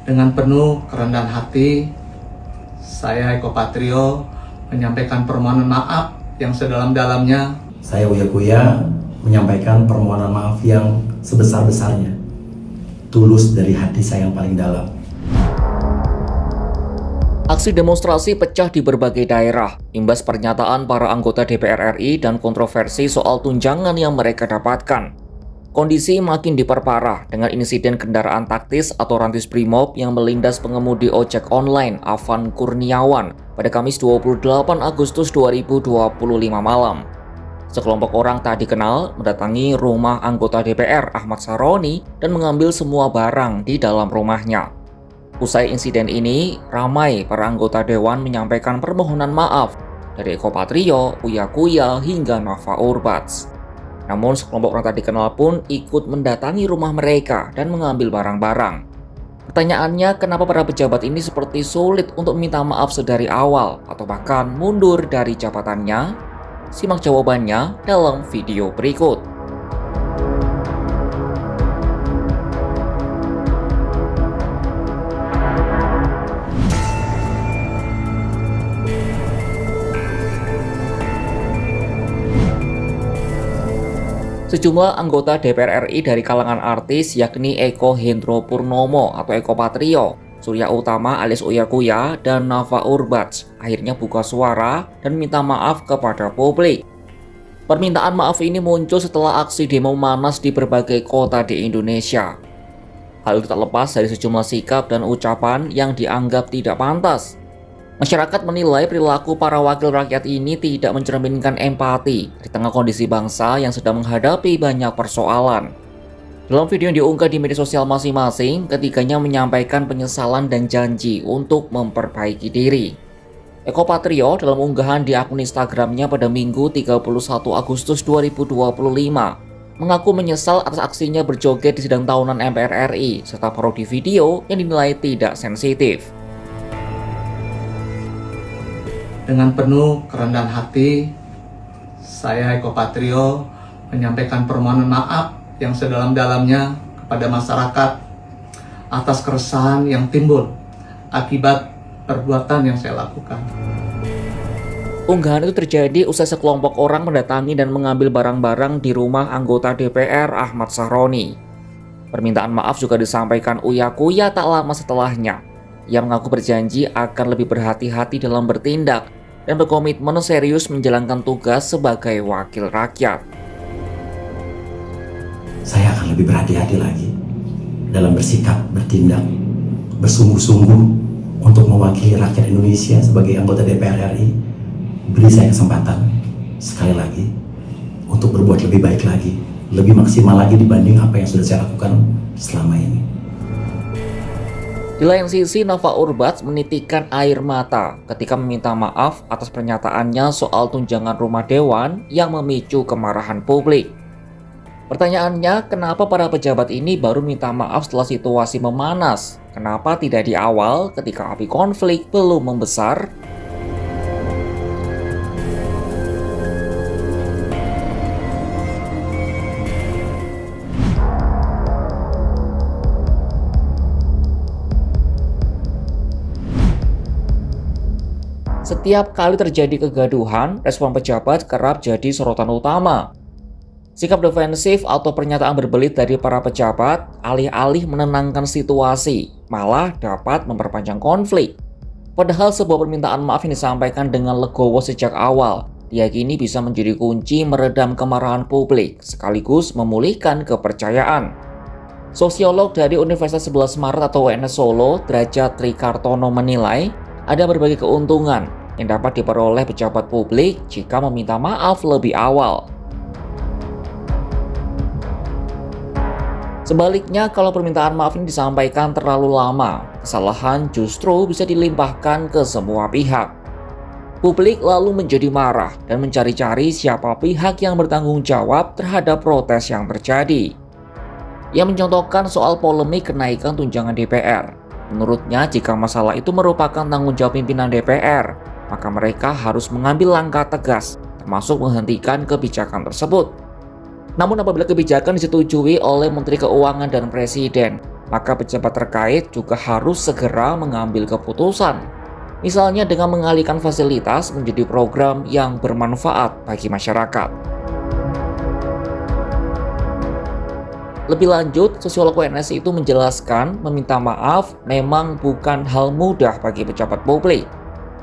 Dengan penuh kerendahan hati, saya Eko Patrio menyampaikan permohonan maaf yang sedalam-dalamnya. Saya Uya Kuya menyampaikan permohonan maaf yang sebesar-besarnya, tulus dari hati saya yang paling dalam. Aksi demonstrasi pecah di berbagai daerah, imbas pernyataan para anggota DPR RI dan kontroversi soal tunjangan yang mereka dapatkan. Kondisi makin diperparah dengan insiden kendaraan taktis atau rantis brimob yang melindas pengemudi ojek online Avan Kurniawan pada Kamis 28 Agustus 2025 malam. Sekelompok orang tak dikenal mendatangi rumah anggota DPR Ahmad Saroni dan mengambil semua barang di dalam rumahnya. Usai insiden ini, ramai para anggota dewan menyampaikan permohonan maaf dari Eko Patrio, Uya Kuya, hingga Nova Urbats. Namun sekelompok orang tak dikenal pun ikut mendatangi rumah mereka dan mengambil barang-barang. Pertanyaannya, kenapa para pejabat ini seperti sulit untuk meminta maaf sedari awal atau bahkan mundur dari jabatannya? Simak jawabannya dalam video berikut. Sejumlah anggota DPR RI dari kalangan artis yakni Eko Hendro Purnomo atau Eko Patrio, Surya Utama alias Uya Kuya, dan Nova Urbats akhirnya buka suara dan minta maaf kepada publik. Permintaan maaf ini muncul setelah aksi demo memanas di berbagai kota di Indonesia. Hal itu tak lepas dari sejumlah sikap dan ucapan yang dianggap tidak pantas. Masyarakat menilai perilaku para wakil rakyat ini tidak mencerminkan empati di tengah kondisi bangsa yang sedang menghadapi banyak persoalan. Dalam video yang diunggah di media sosial masing-masing, ketiganya menyampaikan penyesalan dan janji untuk memperbaiki diri. Eko Patrio dalam unggahan di akun Instagramnya pada Minggu 31 Agustus 2025 mengaku menyesal atas aksinya berjoget di sidang tahunan MPR RI serta parodi video yang dinilai tidak sensitif. Dengan penuh kerendahan hati, saya Eko Patrio menyampaikan permohonan maaf yang sedalam-dalamnya kepada masyarakat atas keresahan yang timbul akibat perbuatan yang saya lakukan. Unggahan itu terjadi usai sekelompok orang mendatangi dan mengambil barang-barang di rumah anggota DPR Ahmad Saroni. Permintaan maaf juga disampaikan Uya Kuya tak lama setelahnya. Ia mengaku berjanji akan lebih berhati-hati dalam bertindak dan berkomitmen serius menjalankan tugas sebagai wakil rakyat. Saya akan lebih berhati-hati lagi dalam bersikap, bertindak, bersungguh-sungguh untuk mewakili rakyat Indonesia sebagai anggota DPR RI. Beri saya kesempatan sekali lagi untuk berbuat lebih baik lagi, lebih maksimal lagi dibanding apa yang sudah saya lakukan selama ini. Di lain sisi, Nova Urbats menitikkan air mata ketika meminta maaf atas pernyataannya soal tunjangan rumah dewan yang memicu kemarahan publik. Pertanyaannya, kenapa para pejabat ini baru minta maaf setelah situasi memanas? Kenapa tidak di awal ketika api konflik belum membesar? Setiap kali terjadi kegaduhan, respon pejabat kerap jadi sorotan utama. Sikap defensif atau pernyataan berbelit dari para pejabat alih-alih menenangkan situasi, malah dapat memperpanjang konflik. Padahal sebuah permintaan maaf yang disampaikan dengan legowo sejak awal diyakini bisa menjadi kunci meredam kemarahan publik sekaligus memulihkan kepercayaan. Sosiolog dari Universitas 11 Maret atau UNS Solo, Derajat Trikartono menilai ada berbagai keuntungan yang dapat diperoleh pejabat publik jika meminta maaf lebih awal. Sebaliknya, kalau permintaan maaf ini disampaikan terlalu lama, kesalahan justru bisa dilimpahkan ke semua pihak. Publik lalu menjadi marah dan mencari-cari siapa pihak yang bertanggung jawab terhadap protes yang terjadi. Ia mencontohkan soal polemik kenaikan tunjangan DPR. Menurutnya, jika masalah itu merupakan tanggung jawab pimpinan DPR, maka mereka harus mengambil langkah tegas, termasuk menghentikan kebijakan tersebut. Namun apabila kebijakan disetujui oleh Menteri Keuangan dan Presiden, maka pejabat terkait juga harus segera mengambil keputusan. Misalnya dengan mengalihkan fasilitas menjadi program yang bermanfaat bagi masyarakat. Lebih lanjut, sosiolog UNS itu menjelaskan meminta maaf memang bukan hal mudah bagi pejabat publik.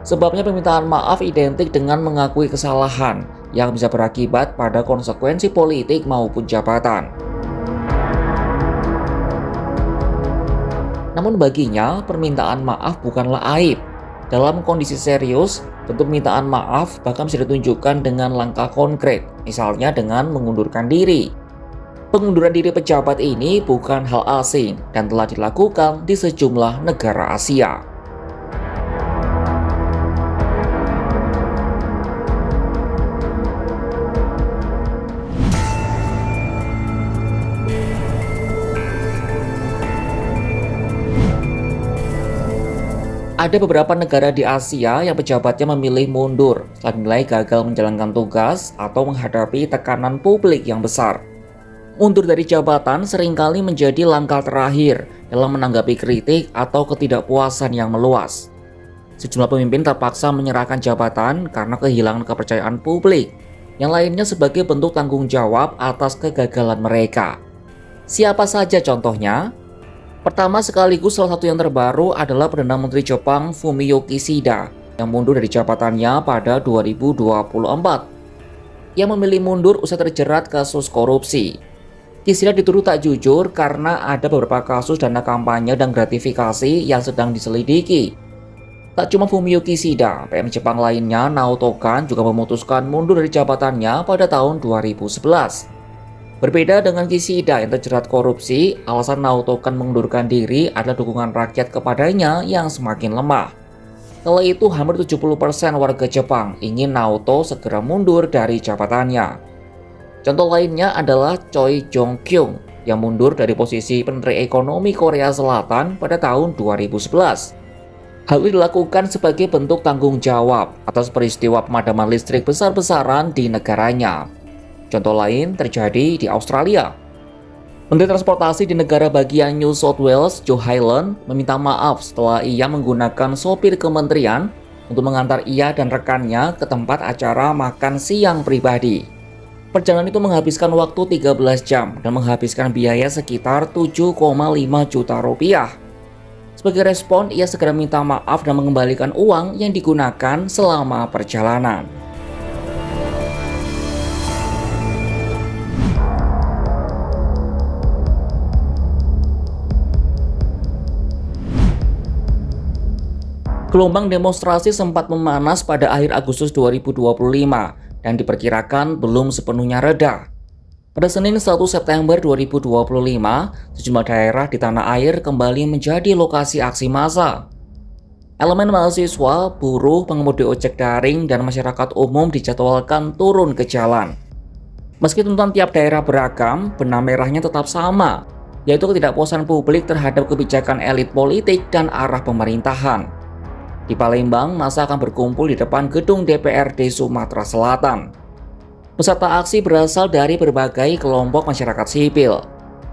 Sebabnya permintaan maaf identik dengan mengakui kesalahan yang bisa berakibat pada konsekuensi politik maupun jabatan. Namun baginya, permintaan maaf bukanlah aib. Dalam kondisi serius, bentuk permintaan maaf bahkan bisa ditunjukkan dengan langkah konkret, misalnya dengan mengundurkan diri. Pengunduran diri pejabat ini bukan hal asing dan telah dilakukan di sejumlah negara Asia. Ada beberapa negara di Asia yang pejabatnya memilih mundur setelah dinilai gagal menjalankan tugas atau menghadapi tekanan publik yang besar. Mundur dari jabatan seringkali menjadi langkah terakhir dalam menanggapi kritik atau ketidakpuasan yang meluas. Sejumlah pemimpin terpaksa menyerahkan jabatan karena kehilangan kepercayaan publik, yang lainnya sebagai bentuk tanggung jawab atas kegagalan mereka. Siapa saja contohnya? Pertama sekaligus salah satu yang terbaru adalah Perdana Menteri Jepang Fumio Kishida yang mundur dari jabatannya pada 2024. Ia memilih mundur usai terjerat kasus korupsi. Kishida dituduh tak jujur karena ada beberapa kasus dana kampanye dan gratifikasi yang sedang diselidiki. Tak cuma Fumio Kishida, PM Jepang lainnya Naoto Kan juga memutuskan mundur dari jabatannya pada tahun 2011. Berbeda dengan Kishida yang terjerat korupsi, alasan Naoto Kan mengundurkan diri adalah dukungan rakyat kepadanya yang semakin lemah. Kala itu hampir 70% warga Jepang ingin Naoto segera mundur dari jabatannya. Contoh lainnya adalah Choi Jong-kyung yang mundur dari posisi Menteri Ekonomi Korea Selatan pada tahun 2011. Hal ini dilakukan sebagai bentuk tanggung jawab atas peristiwa pemadaman listrik besar-besaran di negaranya. Contoh lain terjadi di Australia. Menteri Transportasi di negara bagian New South Wales, Joe Hyland, meminta maaf setelah ia menggunakan sopir kementerian untuk mengantar ia dan rekannya ke tempat acara makan siang pribadi. Perjalanan itu menghabiskan waktu 13 jam dan menghabiskan biaya sekitar 7,5 juta rupiah. Sebagai respon, ia segera minta maaf dan mengembalikan uang yang digunakan selama perjalanan. Gelombang demonstrasi sempat memanas pada akhir Agustus 2025 dan diperkirakan belum sepenuhnya reda. Pada Senin 1 September 2025, sejumlah daerah di tanah air kembali menjadi lokasi aksi massa. Elemen mahasiswa, buruh, pengemudi ojek daring, dan masyarakat umum dijadwalkan turun ke jalan. Meski tuntutan tiap daerah beragam, benang merahnya tetap sama, yaitu ketidakpuasan publik terhadap kebijakan elit politik dan arah pemerintahan. Di Palembang, massa akan berkumpul di depan gedung DPRD Sumatera Selatan. Peserta aksi berasal dari berbagai kelompok masyarakat sipil.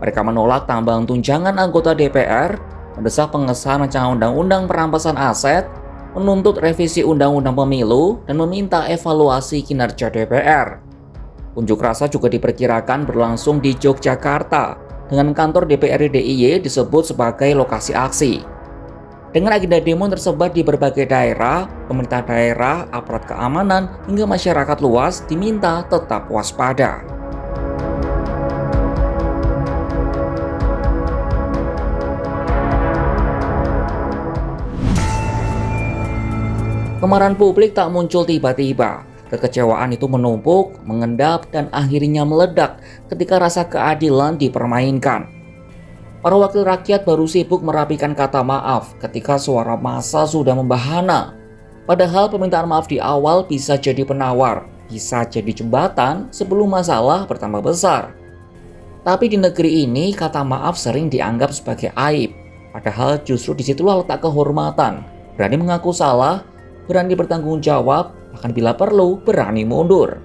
Mereka menolak tambahan tunjangan anggota DPR, mendesak pengesahan rancangan undang-undang perampasan aset, menuntut revisi undang-undang pemilu, dan meminta evaluasi kinerja DPR. Unjuk rasa juga diperkirakan berlangsung di Yogyakarta, dengan kantor DPRD DIY disebut sebagai lokasi aksi. Dengan agenda demo yang tersebar di berbagai daerah, pemerintah daerah, aparat keamanan, hingga masyarakat luas diminta tetap waspada. Kemarahan publik tak muncul tiba-tiba. Kekecewaan itu menumpuk, mengendap, dan akhirnya meledak ketika rasa keadilan dipermainkan. Para wakil rakyat baru sibuk merapikan kata maaf ketika suara massa sudah membahana. Padahal permintaan maaf di awal bisa jadi penawar, bisa jadi jembatan sebelum masalah bertambah besar. Tapi di negeri ini kata maaf sering dianggap sebagai aib. Padahal justru disitulah letak kehormatan. Berani mengaku salah, berani bertanggung jawab, bahkan bila perlu berani mundur.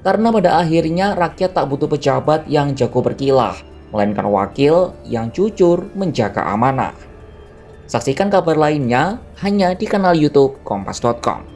Karena pada akhirnya rakyat tak butuh pejabat yang jago berkilah, melainkan wakil yang jujur menjaga amanah. Saksikan kabar lainnya hanya di kanal YouTube Kompas.com.